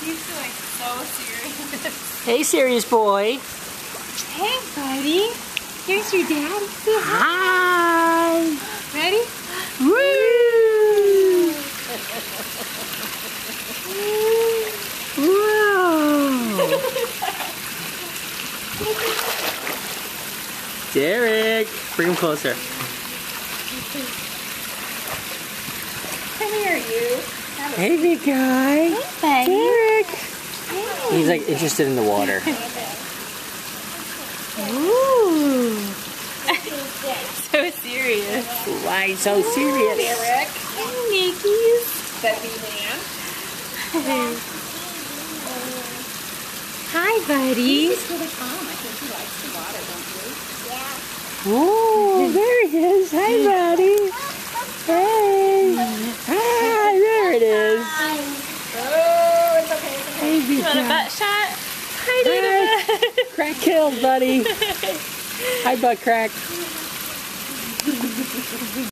He's like so serious. Hey, serious boy. Hey, buddy. Here's your dad. Say Hi. Ready? Woo! Whoa! Derek, bring him closer. Come here, you. Hey, big guy. Hey, buddy. Derek. Hey. He's like interested in the water. Ooh. So serious. Why so serious? Derek. Hey, Nickies. Baby man. Hi, buddy. He's really calm. I think he likes the water, don't you? Yeah. Oh, there he is. Hi, buddy. Hey. Hi, there it is. Oh, it's okay. It's okay. Hey, big You want a guy. butt shot? Hi, Dina. Crack killed, buddy. Hi, butt crack.